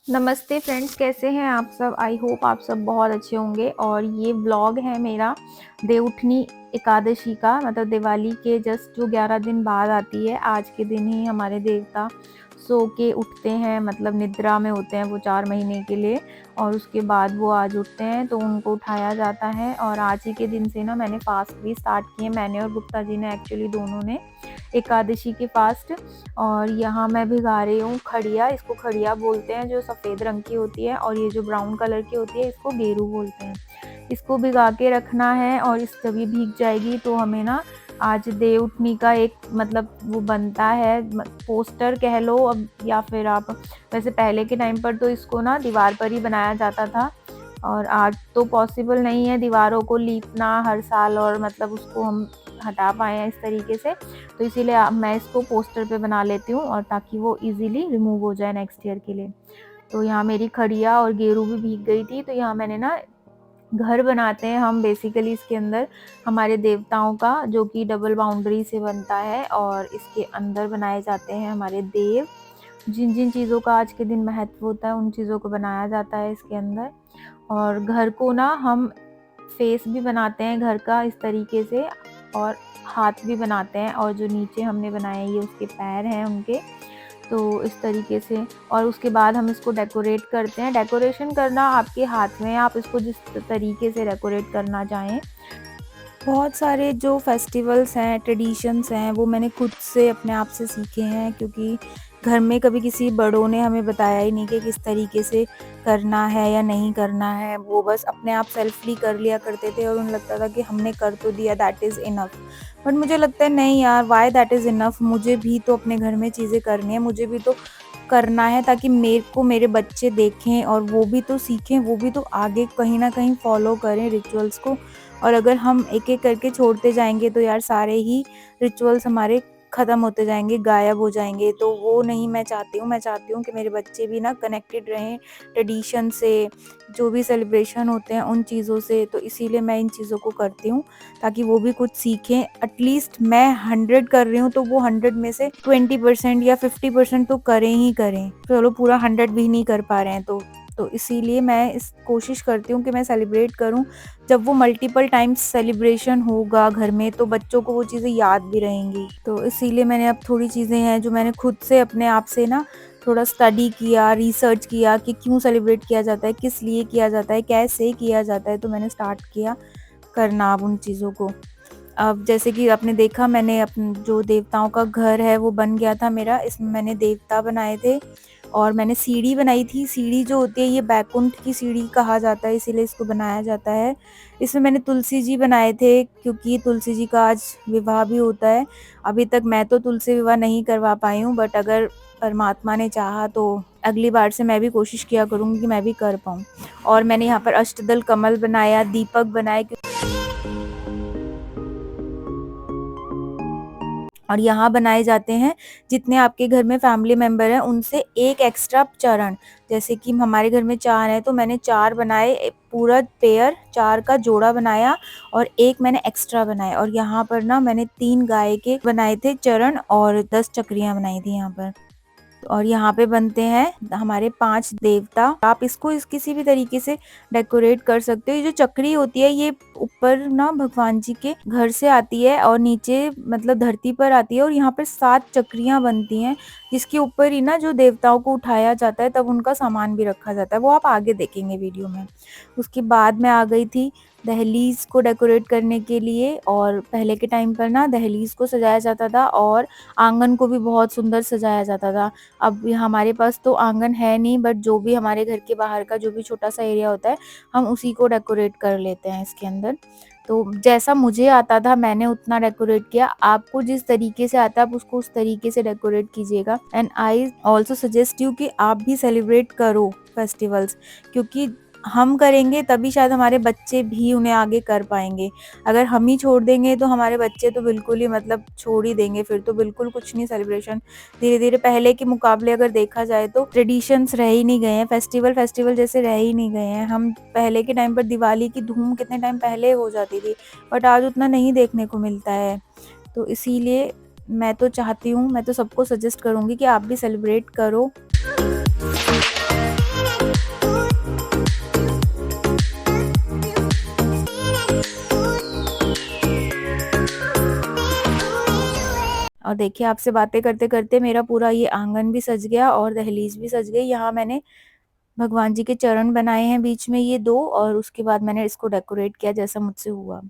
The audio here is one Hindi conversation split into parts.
नमस्ते फ्रेंड्स, कैसे हैं आप सब। आई होप आप सब बहुत अच्छे होंगे। और ये व्लॉग है मेरा देवउठनी एकादशी का, मतलब दिवाली के जस्ट जो 11 दिन बाद आती है। आज के दिन ही हमारे देवता सो के उठते हैं, मतलब निद्रा में होते हैं वो 4 महीने के लिए, और उसके बाद वो आज उठते हैं तो उनको उठाया जाता है। और आज ही के दिन से ना मैंने फास्ट भी स्टार्ट किए, मैंने और गुप्ता जी ने, एक्चुअली दोनों ने एकादशी के फास्ट। और यहाँ मैं भिगा रही हूँ खड़िया, इसको खड़िया बोलते हैं, जो सफ़ेद रंग की होती है, और ये जो ब्राउन कलर की होती है इसको गेरू बोलते हैं। इसको भिगा के रखना है, और इस जब ये भीग जाएगी तो हमें ना आज देवउठनी का एक मतलब वो बनता है, पोस्टर कह लो अब, या फिर आप, वैसे पहले के टाइम पर तो इसको ना दीवार पर ही बनाया जाता था, और आज तो पॉसिबल नहीं है दीवारों को लीपना हर साल, और मतलब उसको हम हटा पाए हैं इस तरीके से। तो इसीलिए मैं इसको पोस्टर पे बना लेती हूँ, और ताकि वो इजीली रिमूव हो जाए नेक्स्ट ईयर के लिए। तो यहाँ मेरी खड़िया और गेरू भी भीग गई थी। तो यहाँ मैंने ना, घर बनाते हैं हम बेसिकली इसके अंदर हमारे देवताओं का, जो कि डबल बाउंड्री से बनता है, और इसके अंदर बनाए जाते हैं हमारे देव। जिन जिन चीज़ों का आज के दिन महत्व होता है उन चीज़ों को बनाया जाता है इसके अंदर। और घर को ना हम फेस भी बनाते हैं घर का इस तरीके से, और हाथ भी बनाते हैं, और जो नीचे हमने बनाए ये उसके पैर हैं उनके, तो इस तरीके से। और उसके बाद हम इसको डेकोरेट करते हैं। डेकोरेशन करना आपके हाथ में है, आप इसको जिस तरीके से डेकोरेट करना चाहें। बहुत सारे जो फेस्टिवल्स हैं, ट्रेडिशंस हैं, वो मैंने खुद से अपने आप से सीखे हैं, क्योंकि घर में कभी किसी बड़ों ने हमें बताया ही नहीं कि किस तरीके से करना है या नहीं करना है। वो बस अपने आप सेल्फली कर लिया करते थे, और उन्हें लगता था कि हमने कर तो दिया, दैट इज़ इनफ। बट मुझे लगता है नहीं यार, वाई दैट इज़ इनफ। मुझे भी तो अपने घर में चीज़ें करनी है, मुझे भी तो करना है, ताकि मेरे को मेरे बच्चे देखें और वो भी तो सीखें, वो भी तो आगे कहीं ना कहीं फॉलो करें रिचुअल्स को। और अगर हम एक एक करके छोड़ते जाएंगे तो यार सारे ही रिचुअल्स हमारे ख़त्म होते जाएंगे, गायब हो जाएंगे। तो वो नहीं मैं चाहती हूँ। मैं चाहती हूँ कि मेरे बच्चे भी ना कनेक्टेड रहें ट्रेडिशन से, जो भी सेलिब्रेशन होते हैं उन चीज़ों से। तो इसीलिए मैं इन चीज़ों को करती हूँ, ताकि वो भी कुछ सीखें। एटलीस्ट मैं 100 कर रही हूँ तो वो 100 में से 20% या 50% तो करें ही करें। चलो पूरा 100 भी नहीं कर पा रहे हैं तो इसीलिए मैं इस कोशिश करती हूँ कि मैं सेलिब्रेट करूँ। जब वो मल्टीपल टाइम्स सेलिब्रेशन होगा घर में तो बच्चों को वो चीज़ें याद भी रहेंगी। तो इसीलिए मैंने अब थोड़ी चीज़ें हैं जो मैंने खुद से अपने आप से ना थोड़ा स्टडी किया, रिसर्च किया कि क्यों सेलिब्रेट किया जाता है, किस लिए किया जाता है, कैसे किया जाता है। तो मैंने स्टार्ट किया करना अब उन चीज़ों को। अब जैसे कि आपने देखा, मैंने अपन जो देवताओं का घर है वो बन गया था मेरा। इसमें मैंने देवता बनाए थे, और मैंने सीढ़ी बनाई थी। सीढ़ी जो होती है ये बैकुंठ की सीढ़ी कहा जाता है, इसीलिए इसको बनाया जाता है। इसमें मैंने तुलसी जी बनाए थे, क्योंकि तुलसी जी का आज विवाह भी होता है। अभी तक मैं तो तुलसी विवाह नहीं करवा पाई हूँ, बट अगर परमात्मा ने चाहा तो अगली बार से मैं भी कोशिश किया करूँगी कि मैं भी कर पाऊँ। और मैंने यहाँ पर अष्टदल कमल बनाया, दीपक बनाए, और यहाँ बनाए जाते हैं जितने आपके घर में फैमिली मेम्बर हैं उनसे एक एक्स्ट्रा चरण। जैसे कि हमारे घर में 4 हैं तो मैंने 4 बनाए, पूरा पेयर 4 का जोड़ा बनाया, और एक मैंने एक्स्ट्रा बनाया। और यहाँ पर ना मैंने 3 गाय के बनाए थे चरण, और 10 चक्रियाँ बनाई थी यहाँ पर। और यहाँ पे बनते हैं हमारे 5 देवता। आप इसको किसी भी तरीके से डेकोरेट कर सकते हो। ये जो चक्री होती है ये ऊपर ना भगवान जी के घर से आती है, और नीचे मतलब धरती पर आती है, और यहाँ पर 7 चक्रियां बनती हैं, जिसके ऊपर ही ना जो देवताओं को उठाया जाता है तब उनका सामान भी रखा जाता है। वो आप आगे देखेंगे वीडियो में। उसके बाद मैं आ गई थी दहलीज को डेकोरेट करने के लिए। और पहले के टाइम पर ना दहलीज को सजाया जाता था, और आंगन को भी बहुत सुंदर सजाया जाता था। अब हमारे पास तो आंगन है नहीं, बट जो भी हमारे घर के बाहर का जो भी छोटा सा एरिया होता है हम उसी को डेकोरेट कर लेते हैं इसके अंदर। तो जैसा मुझे आता था मैंने उतना डेकोरेट किया। आपको जिस तरीके से आता है आप उसको उस तरीके से डेकोरेट कीजिएगा। And I also suggest you कि आप भी सेलिब्रेट करो फेस्टिवल्स, क्योंकि हम करेंगे तभी शायद हमारे बच्चे भी उन्हें आगे कर पाएंगे। अगर हम ही छोड़ देंगे तो हमारे बच्चे तो बिल्कुल ही मतलब छोड़ ही देंगे, फिर तो बिल्कुल कुछ नहीं सेलिब्रेशन। धीरे धीरे पहले के मुकाबले अगर देखा जाए तो ट्रेडिशंस रह ही नहीं गए हैं, फेस्टिवल जैसे रह ही नहीं गए हैं। हम पहले के टाइम पर दिवाली की धूम कितने टाइम पहले हो जाती थी, बट आज उतना नहीं देखने को मिलता है। तो इसीलिए मैं तो चाहती हूँ, मैं तो सबको सजेस्ट करूँगी कि आप भी सेलिब्रेट करो। और देखिए आपसे बातें करते करते मेरा पूरा ये आंगन भी सज गया और दहलीज भी सज गई। यहाँ मैंने भगवान जी के चरण बनाए हैं बीच में ये दो, और उसके बाद मैंने इसको डेकोरेट किया जैसा मुझसे हुआ।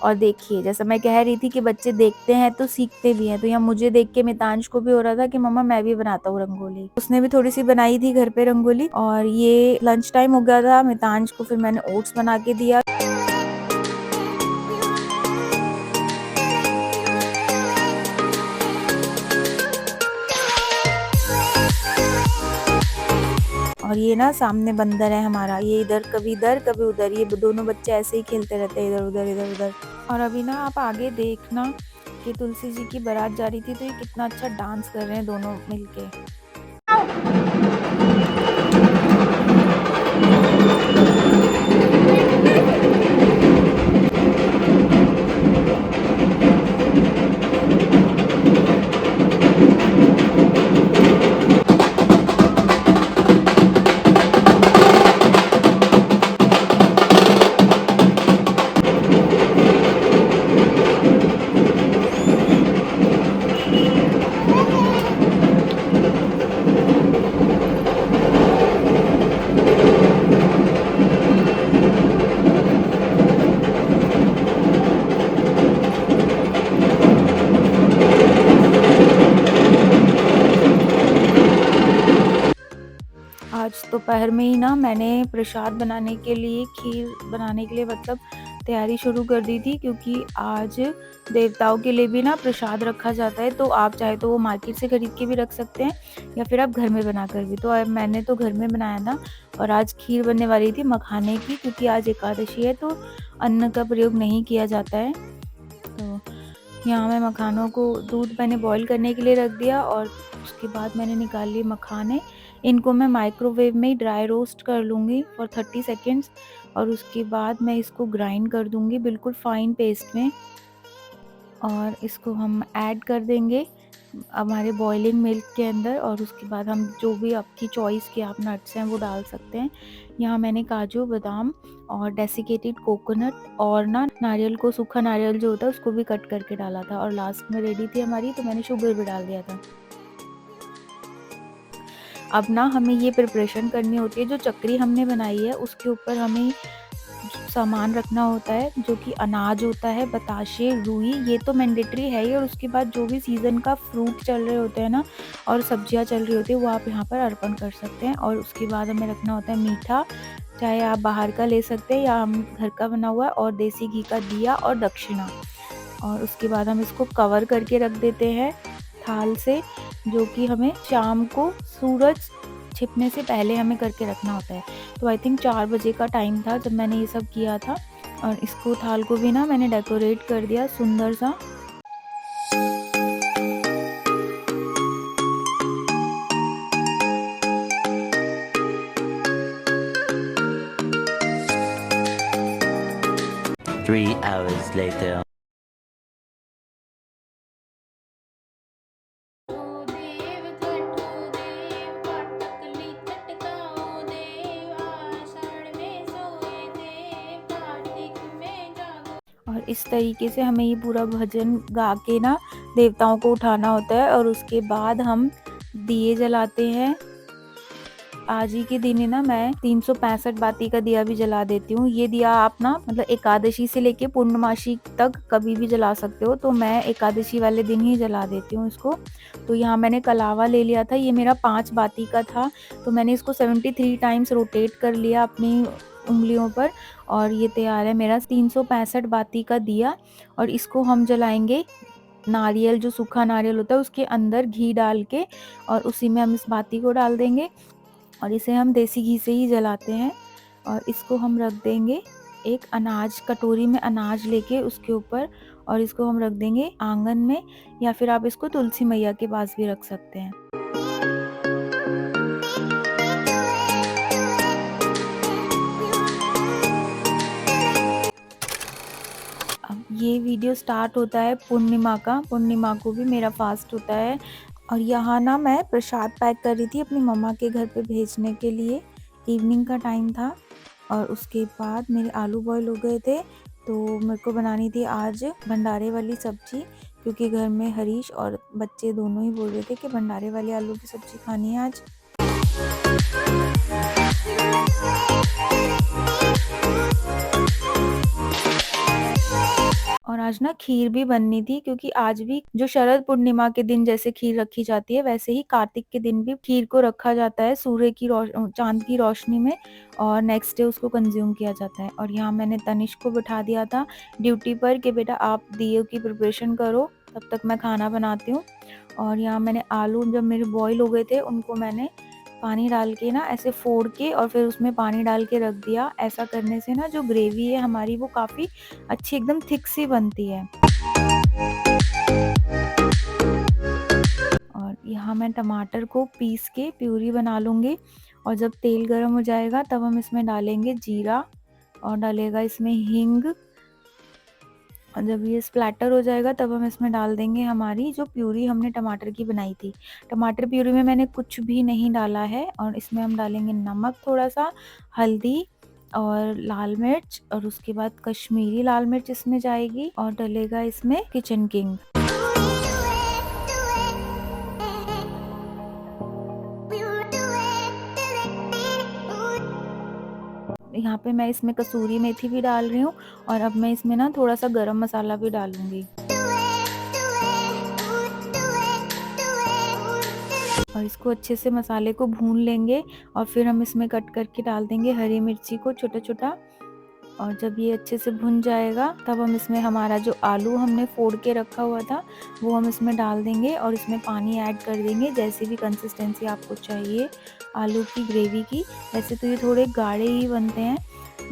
और देखिए जैसा मैं कह रही थी कि बच्चे देखते हैं तो सीखते भी हैं, तो यहाँ मुझे देख के मितांश को भी हो रहा था कि मम्मा मैं भी बनाता हूँ रंगोली। उसने भी थोड़ी सी बनाई थी घर पे रंगोली। और ये लंच टाइम हो गया था, मितांश को फिर मैंने ओट्स बना के दिया। और ये ना सामने बंदर है हमारा, ये इधर कभी इधर कभी उधर, ये दोनों बच्चे ऐसे ही खेलते रहते हैं इधर उधर इधर उधर। और अभी ना आप आगे देखना कि तुलसी जी की बारात जा रही थी, तो ये कितना अच्छा डांस कर रहे हैं दोनों मिलके। आज दोपहर में ही ना मैंने प्रसाद बनाने के लिए, खीर बनाने के लिए मतलब तैयारी शुरू कर दी थी, क्योंकि आज देवताओं के लिए भी ना प्रसाद रखा जाता है। तो आप चाहे तो वो मार्केट से खरीद के भी रख सकते हैं या फिर आप घर में बनाकर भी। तो मैंने तो घर में बनाया था। और आज खीर बनने वाली थी मखाने की, क्योंकि आज एकादशी है तो अन्न का प्रयोग नहीं किया जाता है। तो यहाँ मैं मखानों को, दूध मैंने बॉईल करने के लिए रख दिया और उसके बाद मैंने निकाल लिए मखाने। इनको मैं माइक्रोवेव में ही ड्राई रोस्ट कर लूँगी फॉर 30 सेकेंड्स, और उसके बाद मैं इसको ग्राइंड कर दूँगी बिल्कुल फाइन पेस्ट में। और इसको हम ऐड कर देंगे हमारे बॉइलिंग मिल्क के अंदर, और उसके बाद हम जो भी आपकी चॉइस के आप नट्स हैं वो डाल सकते हैं। यहाँ मैंने काजू, बादाम और डेसिकेटेड कोकोनट और ना नारियल को, सूखा नारियल जो होता है उसको भी कट करके डाला था। और लास्ट में रेडी थी हमारी, तो मैंने शुगर भी डाल दिया था। अब ना हमें ये प्रिपरेशन करनी होती है, जो चक्री हमने बनाई है उसके ऊपर हमें सामान रखना होता है, जो कि अनाज होता है, बताशे, रुई, ये तो मैंडेटरी है ही। और उसके बाद जो भी सीज़न का फ्रूट चल रहे होते हैं ना, और सब्जियां चल रही होती है, वो आप यहाँ पर अर्पण कर सकते हैं। और उसके बाद हमें रखना होता है मीठा, चाहे आप बाहर का ले सकते हैं या हम घर का बना हुआ, और देसी घी का दिया और दक्षिणा। और उसके बाद हम इसको कवर करके रख देते हैं थाल से, जो कि हमें शाम को सूरज छिपने से पहले हमें करके रखना होता है। तो आई थिंक 4 बजे का टाइम था जब मैंने ये सब किया था। और इसको, थाल को भी ना मैंने डेकोरेट कर दिया सुंदर सा। Three hours later. और इस तरीके से हमें ये पूरा भजन गा के ना देवताओं को उठाना होता है, और उसके बाद हम दिए जलाते हैं। आज ही के दिन ही ना मैं 365 बाती का दिया भी जला देती हूँ। ये दिया आप ना मतलब एकादशी से लेके पूर्णमासी तक कभी भी जला सकते हो, तो मैं एकादशी वाले दिन ही जला देती हूँ इसको। तो यहाँ मैंने कलावा ले लिया था, ये मेरा 5 बाती का था, तो मैंने इसको 73 टाइम्स रोटेट कर लिया अपनी उंगलियों पर, और ये तैयार है मेरा 365 बाती का दिया। और इसको हम जलाएंगे नारियल, जो सूखा नारियल होता है उसके अंदर घी डाल के, और उसी में हम इस बाती को डाल देंगे, और इसे हम देसी घी से ही जलाते हैं। और इसको हम रख देंगे एक अनाज, कटोरी में अनाज लेके उसके ऊपर, और इसको हम रख देंगे आंगन में, या फिर आप इसको तुलसी मैया के पास भी रख सकते हैं। अब ये वीडियो स्टार्ट होता है पूर्णिमा का, पूर्णिमा को भी मेरा फास्ट होता है। और यहाँ ना मैं प्रसाद पैक कर रही थी अपनी मम्मा के घर पे भेजने के लिए, इवनिंग का टाइम था। और उसके बाद मेरे आलू बॉयल हो गए थे, तो मेरे को बनानी थी आज भंडारे वाली सब्जी, क्योंकि घर में हरीश और बच्चे दोनों ही बोल रहे थे कि भंडारे वाली आलू की सब्जी खानी है आज। और आज ना खीर भी बननी थी, क्योंकि आज भी जो शरद पूर्णिमा के दिन जैसे खीर रखी जाती है, वैसे ही कार्तिक के दिन भी खीर को रखा जाता है सूर्य की चांद की रोशनी में, और नेक्स्ट डे उसको कंज्यूम किया जाता है। और यहाँ मैंने तनिष्क को बिठा दिया था ड्यूटी पर कि बेटा आप दिए की प्रिपरेशन करो, तब तक मैं खाना बनाती हूँ। और यहाँ मैंने आलू जब मेरे बॉईल हो गए थे, उनको मैंने पानी डाल के ना ऐसे फोड़ के और फिर उसमें पानी डाल के रख दिया। ऐसा करने से ना जो ग्रेवी है हमारी वो काफ़ी अच्छी एकदम थिक सी बनती है। और यहाँ मैं टमाटर को पीस के प्यूरी बना लूँगी, और जब तेल गर्म हो जाएगा तब हम इसमें डालेंगे जीरा और डालेगा इसमें हींग, और जब ये स्प्लैटर हो जाएगा तब हम इसमें डाल देंगे हमारी जो प्यूरी हमने टमाटर की बनाई थी। टमाटर प्यूरी में मैंने कुछ भी नहीं डाला है, और इसमें हम डालेंगे नमक थोड़ा सा, हल्दी और लाल मिर्च, और उसके बाद कश्मीरी लाल मिर्च इसमें जाएगी, और डलेगा इसमें किचन किंग। यहाँ पे मैं इसमें कसूरी मेथी भी डाल रही हूँ, और अब मैं इसमें ना थोड़ा सा गरम मसाला भी डालूंगी। और इसको अच्छे से मसाले को भून लेंगे, और फिर हम इसमें कट करके डाल देंगे हरी मिर्ची को छोटा छोटा। और जब ये अच्छे से भुन जाएगा तब हम इसमें हमारा जो आलू हमने फोड़ के रखा हुआ था वो हम इसमें डाल देंगे, और इसमें पानी ऐड कर देंगे जैसी भी कंसिस्टेंसी आपको चाहिए आलू की ग्रेवी की। वैसे तो ये थोड़े गाढ़े ही बनते हैं,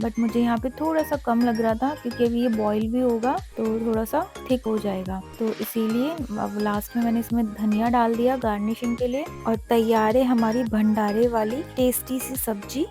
बट मुझे यहाँ पे थोड़ा सा कम लग रहा था, क्योंकि अभी ये बॉईल भी होगा तो थोड़ा सा थिक हो जाएगा, तो इसीलिए अब लास्ट में मैंने इसमें धनिया डाल दिया गार्निशिंग के लिए। और तैयार है हमारी भंडारे वाली टेस्टी सी सब्जी।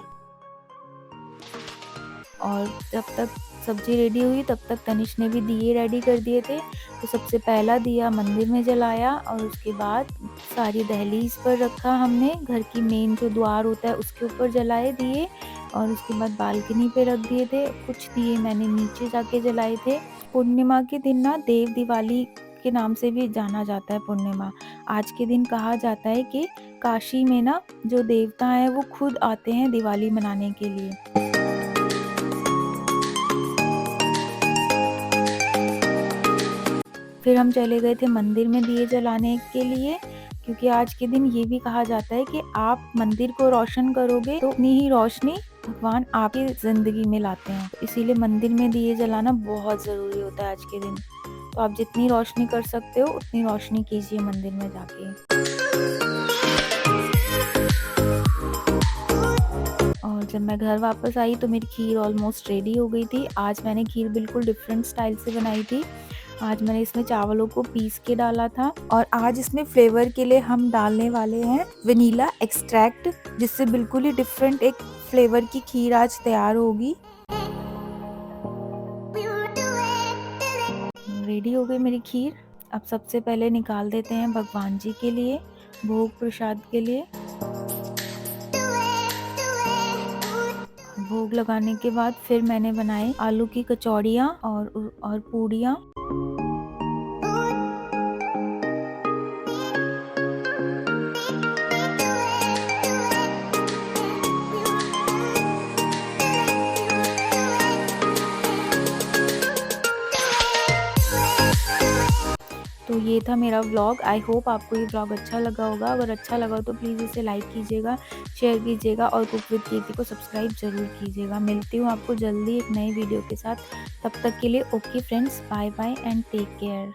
और जब तक सब्जी रेडी हुई तब तक तनिष्क ने भी दिए रेडी कर दिए थे। तो सबसे पहला दिया मंदिर में जलाया, और उसके बाद सारी दहलीज पर रखा हमने, घर की मेन जो द्वार होता है उसके ऊपर जलाए दिए, और उसके बाद बालकनी पे रख दिए थे। कुछ दिए मैंने नीचे जाके जलाए थे। पूर्णिमा के दिन ना देव दिवाली के नाम से भी जाना जाता है पूर्णिमा। आज के दिन कहा जाता है कि काशी में ना जो देवता हैं वो खुद आते हैं दिवाली मनाने के लिए। फिर हम चले गए थे मंदिर में दिए जलाने के लिए, क्योंकि आज के दिन ये भी कहा जाता है कि आप मंदिर को रोशन करोगे तो उतनी ही रोशनी भगवान आपकी जिंदगी में लाते हैं। तो इसीलिए मंदिर में दिए जलाना बहुत ज़रूरी होता है आज के दिन। तो आप जितनी रोशनी कर सकते हो उतनी रोशनी कीजिए मंदिर में जाके। और जब मैं घर वापस आई तो मेरी खीर ऑलमोस्ट रेडी हो गई थी। आज मैंने खीर बिल्कुल डिफरेंट स्टाइल से बनाई थी। आज मैंने इसमें चावलों को पीस के डाला था, और आज इसमें फ्लेवर के लिए हम डालने वाले हैं वनीला एक्सट्रैक्ट, जिससे बिल्कुल ही डिफरेंट एक फ्लेवर की खीर आज तैयार होगी। रेडी हो गई मेरी खीर। अब सबसे पहले निकाल देते हैं भगवान जी के लिए भोग प्रसाद के लिए। भोग लगाने के बाद फिर मैंने बनाए आलू की कचौड़ियाँ और पूड़ियाँ। तो ये था मेरा व्लॉग। आई होप आपको ये व्लॉग अच्छा लगा होगा। अगर अच्छा लगा हो तो प्लीज़ इसे लाइक कीजिएगा, शेयर कीजिएगा, और कुक विद कीर्ति को सब्सक्राइब ज़रूर कीजिएगा। मिलती हूँ आपको जल्दी एक नई वीडियो के साथ। तब तक के लिए okay friends, bye bye and take care.